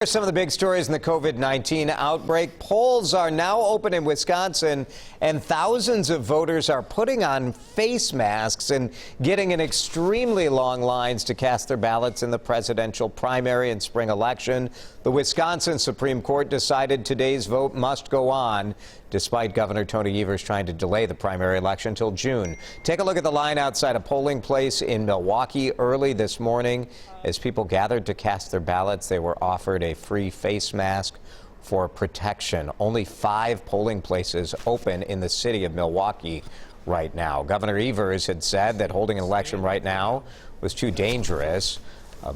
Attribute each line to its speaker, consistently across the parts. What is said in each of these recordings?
Speaker 1: Some of the big stories in the COVID-19 outbreak. Polls are now open in Wisconsin, and thousands of voters are putting on face masks and getting in extremely long lines to cast their ballots in the presidential primary and spring election. The Wisconsin Supreme Court decided today's vote must go on, despite Governor Tony Evers trying to delay the primary election until June. Take a look at the line outside a polling place in Milwaukee early this morning. As people gathered to cast their ballots, they were offered a free face mask for protection. Only 5 polling places open in the city of Milwaukee right now. Governor Evers had said that holding an election right now was too dangerous.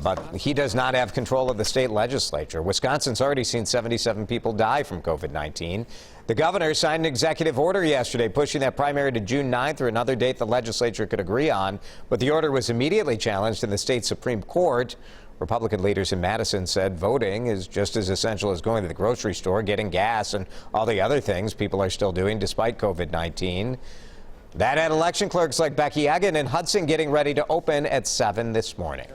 Speaker 1: But he does not have control of the state legislature. Wisconsin's already seen 77 people die from COVID-19. The governor signed an executive order yesterday pushing that primary to June 9th or another date the legislature could agree on. But the order was immediately challenged in the state Supreme Court. Republican leaders in Madison said voting is just as essential as going to the grocery store, getting gas, and all the other things people are still doing despite COVID-19. That had election clerks like Becky Egan in Hudson getting ready to open at 7 this morning.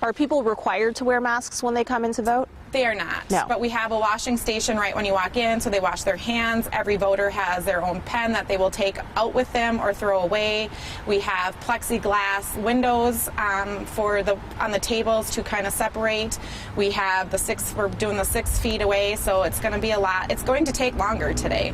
Speaker 2: Are people required to wear masks when they come in to vote?
Speaker 3: They are not.
Speaker 2: No.
Speaker 3: But we have a washing station right when you walk in, so they wash their hands. Every voter has their own pen that they will take out with them or throw away. We have plexiglass windows on the tables to kind of separate. We have we're doing the 6 feet away, so it's going to be a lot. It's going to take longer today.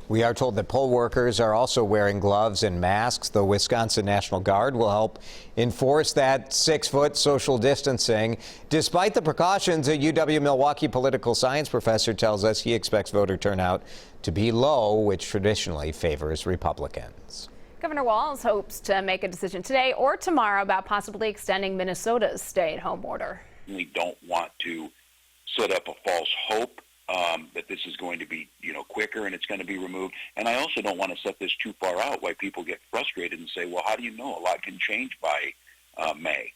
Speaker 1: We are told that poll workers are also wearing gloves and masks. The Wisconsin National Guard will help enforce that 6-foot social distancing. Despite the precautions, a UW-Milwaukee political science professor tells us he expects voter turnout to be low, which traditionally favors Republicans.
Speaker 4: Governor Walz hopes to make a decision today or tomorrow about possibly extending Minnesota's stay-at-home order.
Speaker 5: We don't want to set up a false hope that this is going to be, quicker and it's going to be removed. And I also don't want to set this too far out why people get frustrated and say, well, how do you know? A lot can change by May.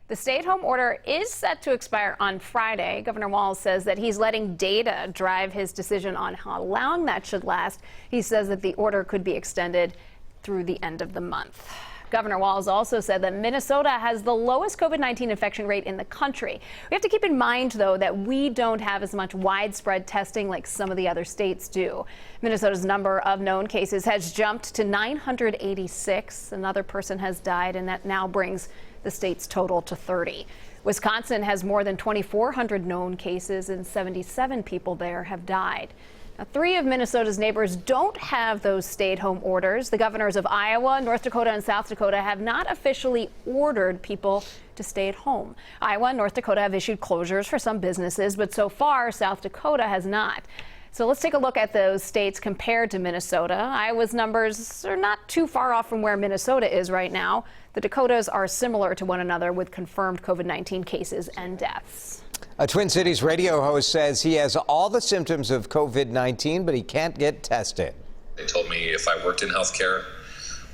Speaker 4: The stay-at-home order is set to expire on Friday. Governor Walz says that he's letting data drive his decision on how long that should last. He says that the order could be extended through the end of the month. Governor Walz also said that Minnesota has the lowest COVID-19 infection rate in the country. We have to keep in mind, though, that we don't have as much widespread testing like some of the other states do. Minnesota's number of known cases has jumped to 986. Another person has died, and that now brings the state's total to 30. Wisconsin has more than 2,400 known cases, and 77 people there have died. Now, 3 of Minnesota's neighbors don't have those stay-at-home orders. The governors of Iowa, North Dakota, and South Dakota have not officially ordered people to stay at home. Iowa and North Dakota have issued closures for some businesses, but so far, South Dakota has not. So let's take a look at those states compared to Minnesota. Iowa's numbers are not too far off from where Minnesota is right now. The Dakotas are similar to one another with confirmed COVID-19 cases and deaths.
Speaker 1: A Twin Cities radio host says he has all the symptoms of COVID-19, but he can't get tested.
Speaker 6: They told me if I worked in healthcare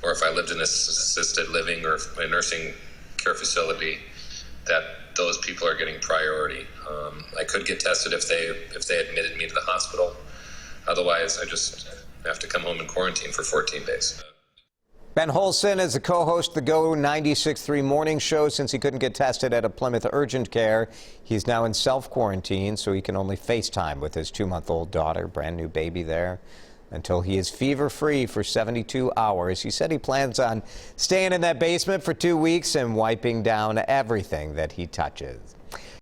Speaker 6: or if I lived in an assisted living or a nursing care facility, that those people are getting priority. I could get tested if they admitted me to the hospital. Otherwise, I just have to come home and quarantine for 14 days.
Speaker 1: Ben Holson is the co-host of the Go 96.3 morning show. Since he couldn't get tested at a Plymouth urgent care, he's now in self-quarantine, so he can only FaceTime with his 2-month-old daughter, brand new baby there, until he is fever-free for 72 hours. He said he plans on staying in that basement for 2 weeks and wiping down everything that he touches.